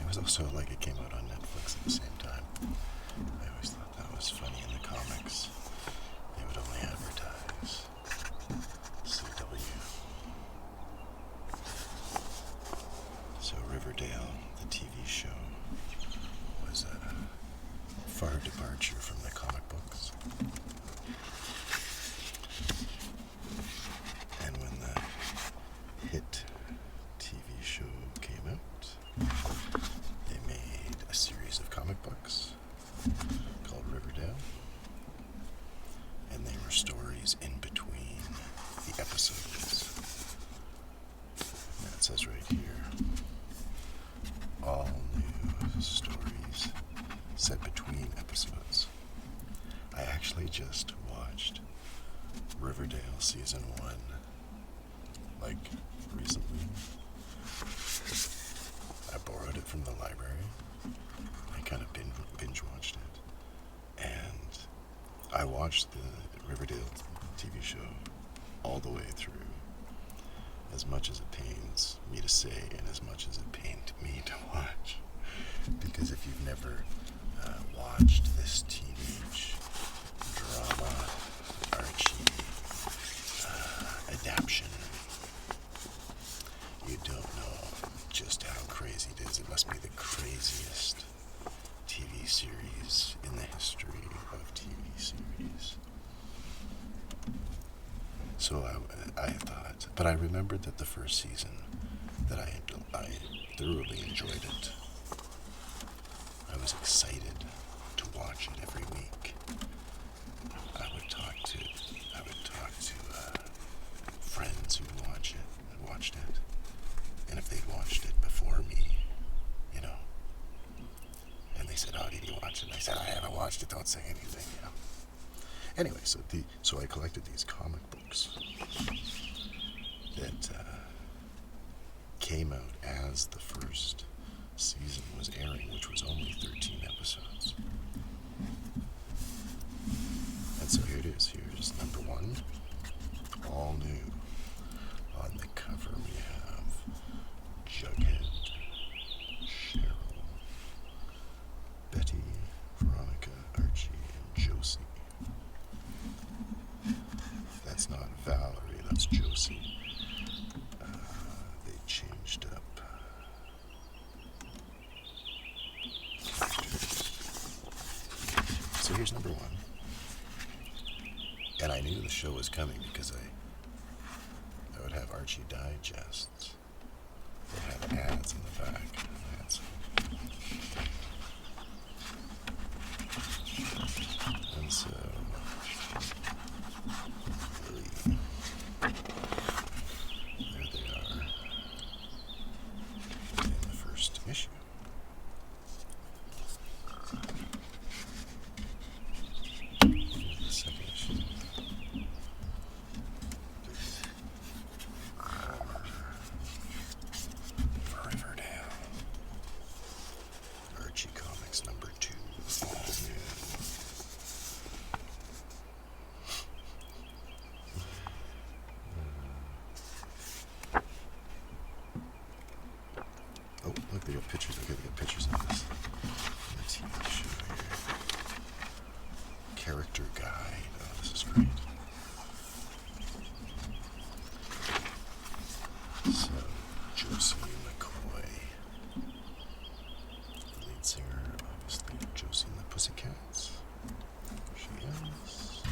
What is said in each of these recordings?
was also like it came out on Netflix at the same time. I always thought that was funny in the comics. They would only advertise CW. So Riverdale, the TV show, was a far departure from the comic books. And when the hit TV show came out, they made a series of comic books called Riverdale. And they were stories in between the episodes. And it says right here, all new stories set between episodes. I actually just watched Riverdale Season 1, like, recently. I borrowed it from the library. I kind of binge watched it. And I watched the Riverdale TV show all the way through, as much as it pains me to say and as much as it pained me to watch. Because if you've never watched this teenage drama Archie adaptation, you don't know just how crazy it is. It must be the craziest TV series in the history of TV series. So I thought, but I remembered that the first season, that I thoroughly enjoyed it. I was excited to watch it every week. I would talk to friends who watched it, and if they'd watched it before me, you know, and they said, "Oh, did you watch it?" And I said, "I haven't watched it. Don't say anything," you know. Anyway, so I collected these comic books that came out as the first season was airing, which was only 13 episodes. And so here it is. Here's number 1, all new. On the cover we have Jughead, Cheryl, Betty, Veronica, Archie, and Josie. That's not Valerie, that's Josie. They changed up characters. So here's number 1. And I knew the show was coming because I would have Archie digests that had ads in the back. And so, really, there they are in the first issue. Here's the second issue. Riverdale. Archie Comics number 2, all new. Oh, look, they got pictures. Okay, they got pictures of this. The TV show here. Character guide. Oh, this is great. So, Josie McCoy, the lead singer, obviously, Josie and the Pussycats. There she is.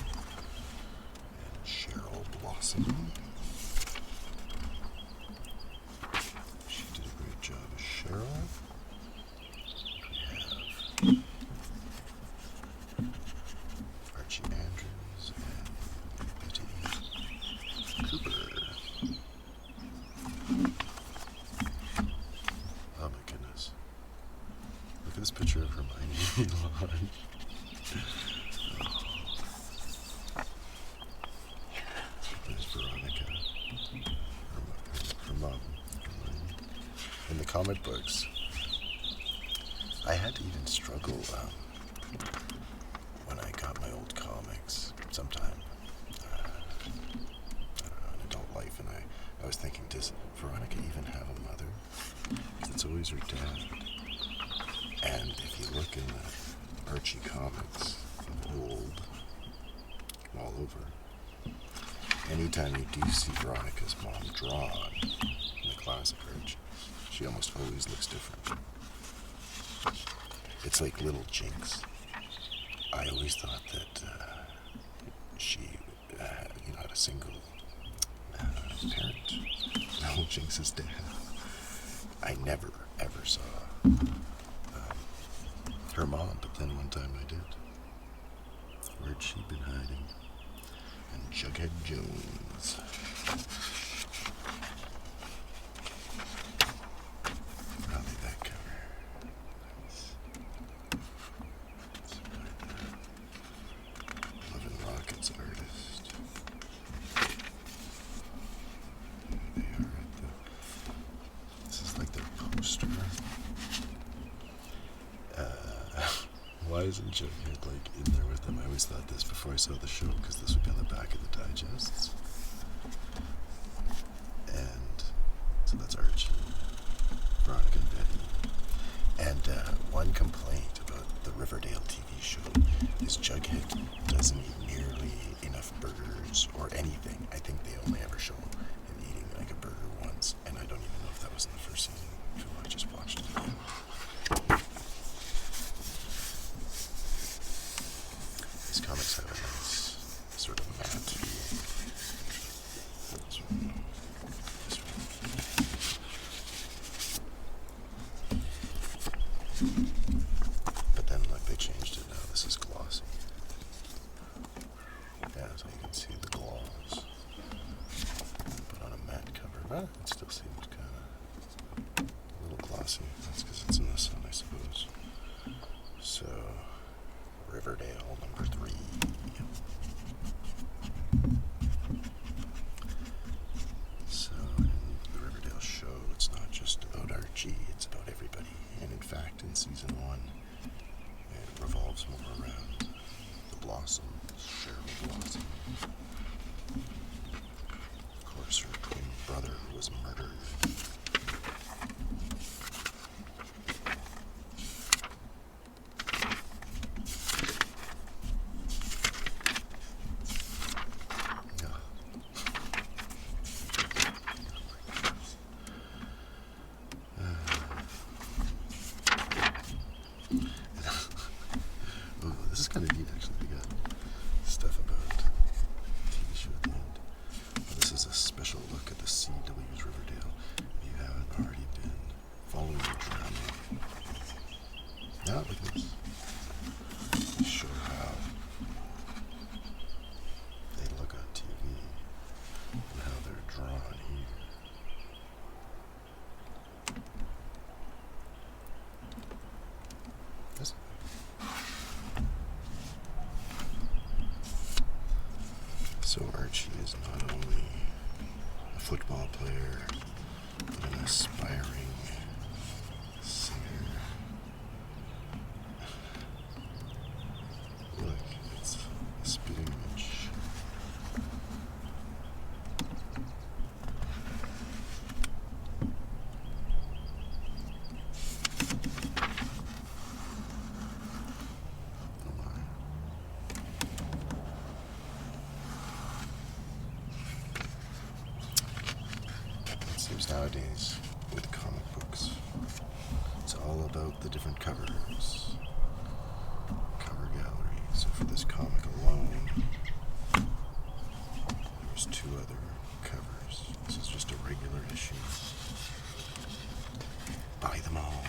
And Cheryl Blossom. She did a great job as Cheryl. We have Archie Andrews and Betty Cooper. Oh my goodness. Look at this picture of Hermione Lodge. There's Veronica. Her mom. Hermione. In the comic books, I had to even struggle when I got my old comics sometime. I don't know, in adult life, and I was thinking, does Veronica even have a mother? Because it's always her dad. And if you look in the Archie comics of old, all over, anytime you do see Veronica's mom drawn in the classic Archie, she almost always looks different. It's like little Jinx. I always thought that she, had a single parent. No, Jinx's dad. I never, ever saw her mom, but then one time I did. Where'd she been hiding? And Jughead Jones. Probably that cover. Nice. Loving Rocket's artist. There they are at this is like their poster. Why isn't Jughead in there with them? I always thought this before I saw the show, because this would be on the back of the digests. And so that's Archie, Veronica, and Betty. And one complaint about the Riverdale TV show is Jughead doesn't eat nearly enough burgers or anything. I think they only ever show him eating like a burger once, and I don't even know if that was in the first season. I just watched it again. These comics have a nice sort of matte feel. This one. But then, look, they changed it now. This is glossy. Yeah, so you can see the gloss. Put on a matte cover. Well, it still seems kind of a little glossy. That's because it's in the sun, I suppose. So, Riverdale number 3. So, in the Riverdale show, it's not just about Archie, it's about everybody. And in fact, in season 1, it revolves more around the Blossom, Cheryl Blossom. Of course, her twin brother who was murdered. This is kind of neat, actually. We got stuff about the TV show at the end. This is a special look at the CW's Riverdale. If you haven't already been following the drama. Now, look at this. They show how they look on TV and how they're drawn here. This So Archie is not only a football player, but an aspiring singer. Look, it's a spit image. Oh my. It seems nowadays with comic books, it's all about the different covers, cover gallery. So for this comic alone, there's 2 other covers. This is just a regular issue. Buy them all.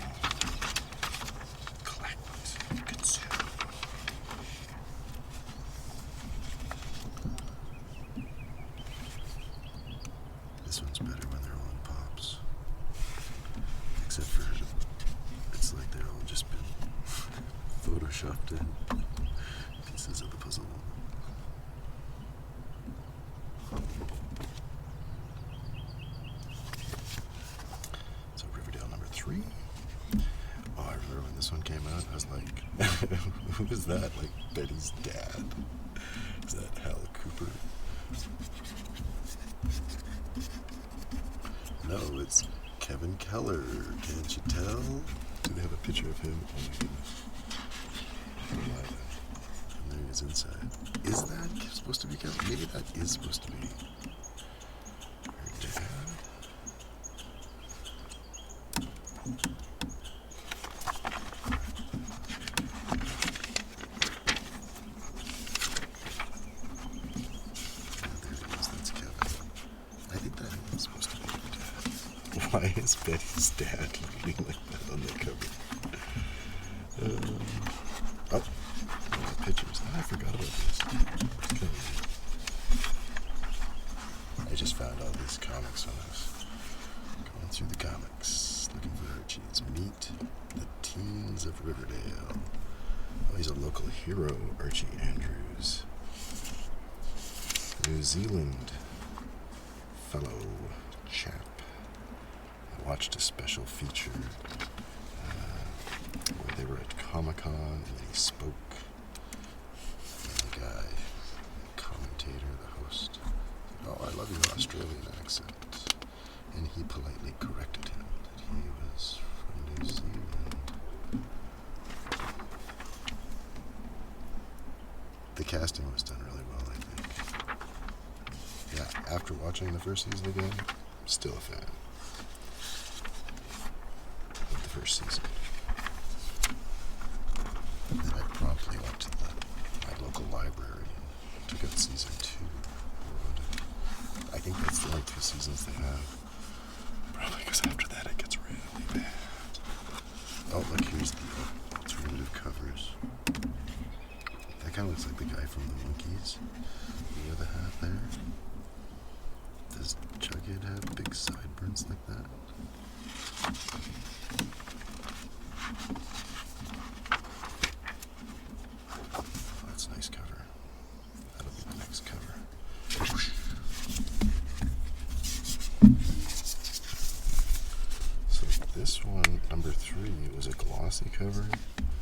Collect. Consume. This one's better when they're all in pops. Except for, it's like they're all just been photoshopped in pieces of the puzzle. So Riverdale number 3. Oh, I remember when this one came out, I was like, who is that? Like Betty's dad? Is that Hal Cooper? No, it's Kevin Keller. Can't you tell? Do they have a picture of him? Oh my goodness. And there he is inside. Is that supposed to be Kevin? Maybe that is supposed to be her dad. Why is Betty's dad looking like that on the cover? Pictures. Oh, I forgot about this. I just found all these comics on us. Going through the comics, looking for Archies. Meet the Teens of Riverdale. Oh, he's a local hero, Archie Andrews. New Zealand fellow chap. Watched a special feature where they were at Comic-Con and then he spoke. And the guy, the commentator, the host, said, "Oh, I love your Australian accent." And he politely corrected him that he was from New Zealand. The casting was done really well, I think. Yeah, after watching the first season again, I'm still a fan. First season. And then I promptly went to my local library and took out season 2. I think that's the only 2 seasons they have. Probably because after that it gets really bad. Oh, look, here's the alternative covers. That kind of looks like the guy from the Monkees. You wear the hat there. Does Jughead have big sideburns like that? That's a nice cover. That'll be the next cover. So this one, number 3, was a glossy cover.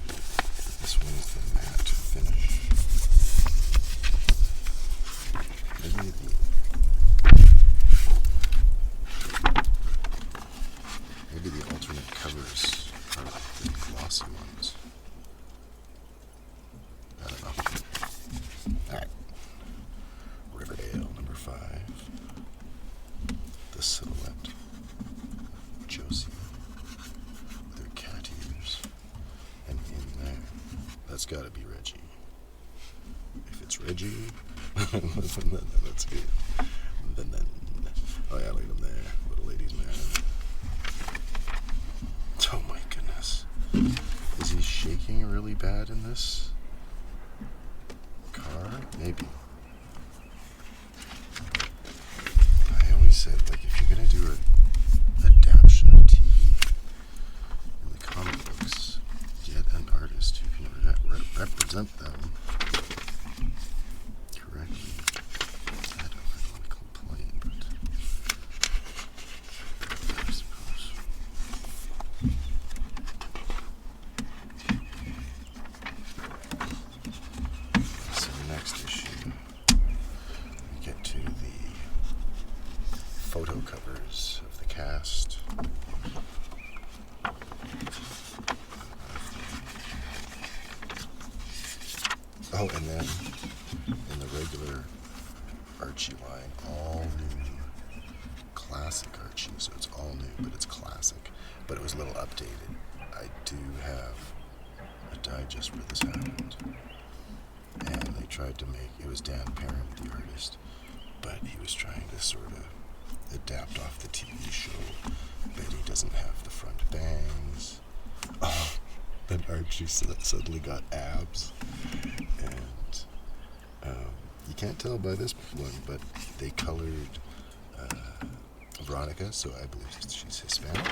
This one is the matte finish. Maybe the alternate covers are like the glossy ones. I don't know. Alright. Riverdale, number 5. The silhouette of Josie with her cat ears. And in there, that's gotta be Reggie. If it's Reggie, then that's good. Then. Oh yeah, look at him there. What a ladies' man. Oh my goodness. Is he shaking really bad in this car? Maybe. I always said, like, if you're gonna do an adaptation of TV in the comic books, get an artist who can represent them correctly. I don't want to complain, but I suppose. So next issue, we get to the photo covers of the cast. Oh, and then in the regular Archie line, all new classic Archie, so it's all new, but it's classic. But it was a little updated. I do have a digest where this happened. And they tried to make, it was Dan Parent, the artist, but he was trying to sort of adapt off the TV show. Betty doesn't have the front bangs. Oh, then Archie suddenly got abs. And you can't tell by this one, but they colored Veronica, so I believe she's Hispanic.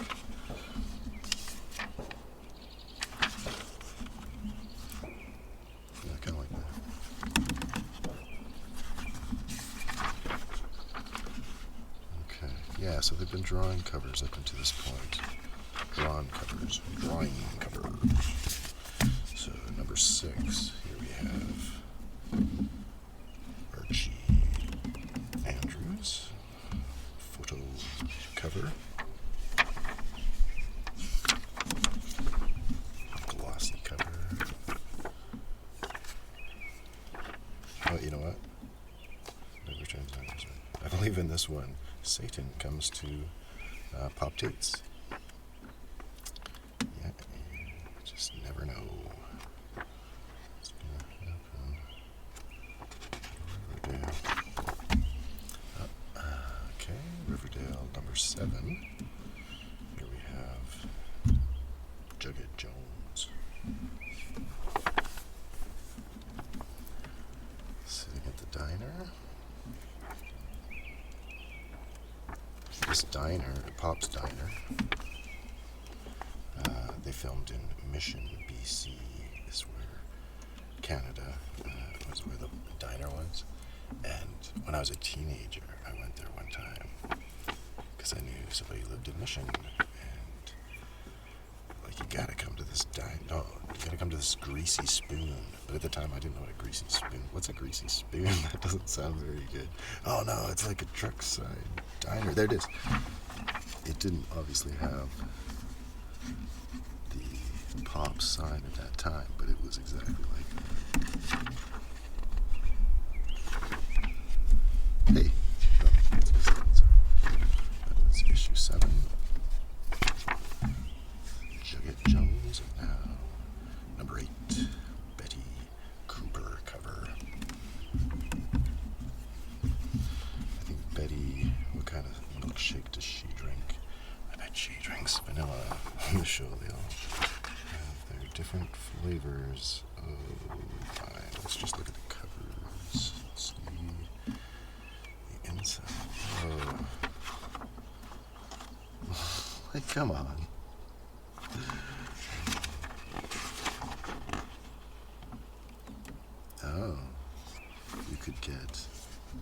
Yeah, kind of like that. Okay, yeah, so they've been drawing covers up until this point. Drawing covers. So number 6, here we have Archie Andrews, photo cover. Even this one, Satan comes to Pop Tate's. Yeah, you just never know what's gonna happen. Riverdale. Okay, Riverdale number 7. Here we have Jughead Jones. Sitting at the diner. This diner, Pop's Diner, they filmed in Mission, BC, is where Canada was where the diner was. And when I was a teenager, I went there one time because I knew somebody who lived in Mission. And, like, you gotta come to this diner. No, you gotta come to this Greasy Spoon. But at the time, I didn't know what a greasy spoon. What's a greasy spoon? That doesn't sound very good. Oh no, it's like a truck side diner. There it is. It didn't obviously have the Pop sign at that time, but it was exactly like that. Hey, that was issue 7. Jughead Jones, and now number 8. Betty Cooper cover. I think Betty, what kind of milkshake does she drink? I bet she drinks vanilla. On the show, they all have their different flavors. Oh, fine. Let's just look at the covers. Let's see the inside. Oh. Like, come on. Oh, you could get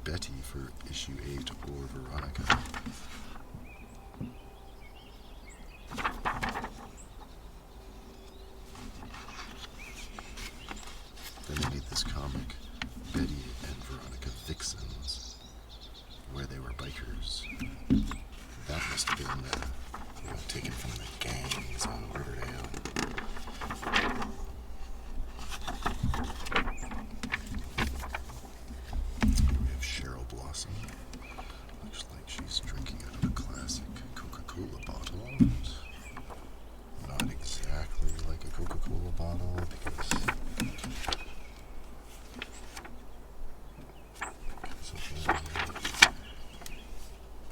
Betty for issue 8 or Veronica. Then they made this comic, Betty and Veronica Vixens, where they were bikers. That must have been taken from the gangs on Riverdale. Looks like she's drinking out of a classic Coca-Cola bottle. Not exactly like a Coca-Cola bottle because see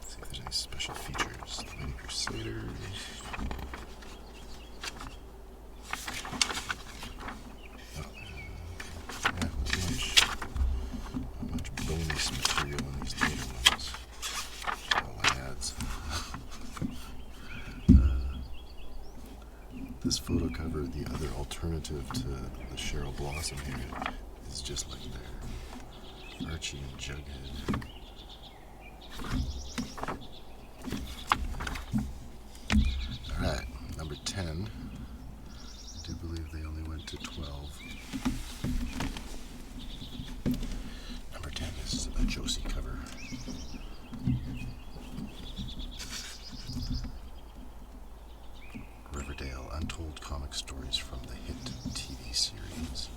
if there's any special features. The Mighty Crusaders. Not much bonus material in these later ones. All ads. This photo cover, the other alternative to the Cheryl Blossom here, is just like there. Archie and Jughead. Alright, number 10. I do believe they only went to 12. Number 10 is a Josie cover. Riverdale, untold comic stories from the hit TV series,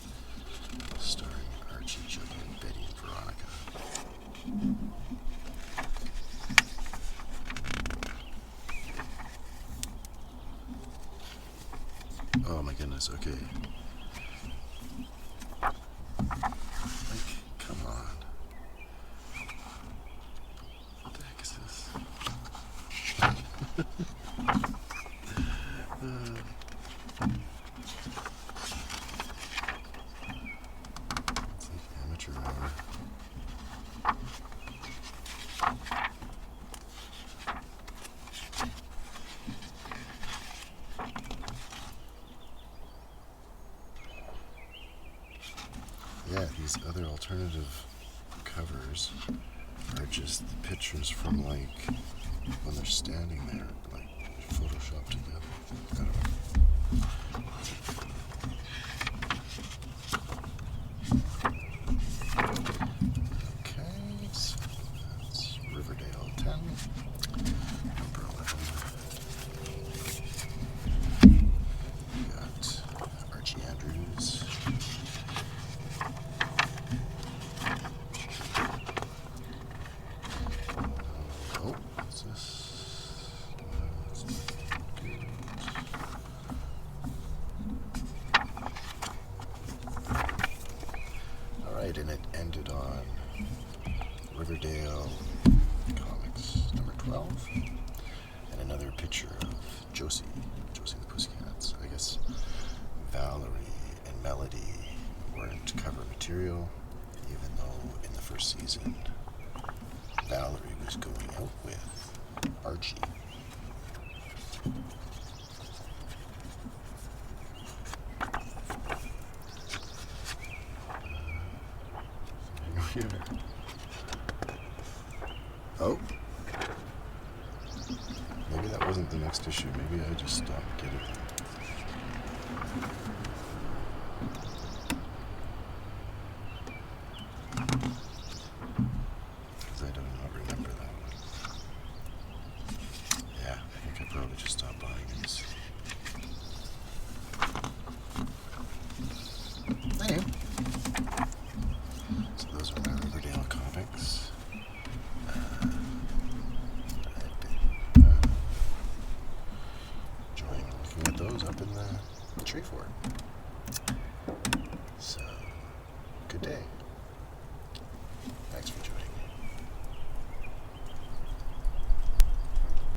starring Archie, Jughead, Betty, and Veronica. Oh my goodness, okay. Like, come on. What the heck is this? It's like amateur hour. Yeah, these other alternative covers are just the pictures from, like, when they're standing there, like, photoshopped together. I don't know. Okay, so that's Riverdale 10. Number 11. We got Archie Andrews. Josie and the Pussycats. I guess Valerie and Melody weren't cover material, even though in the first season Valerie was going out with Archie. Here. Oh. Maybe that wasn't the next issue. Maybe I just stopped getting it. Because I do not remember that one. Yeah, I think I probably just stopped buying these. Anyway. So those are my Riverdale comics. I've been enjoying looking at those up in the tree fort. So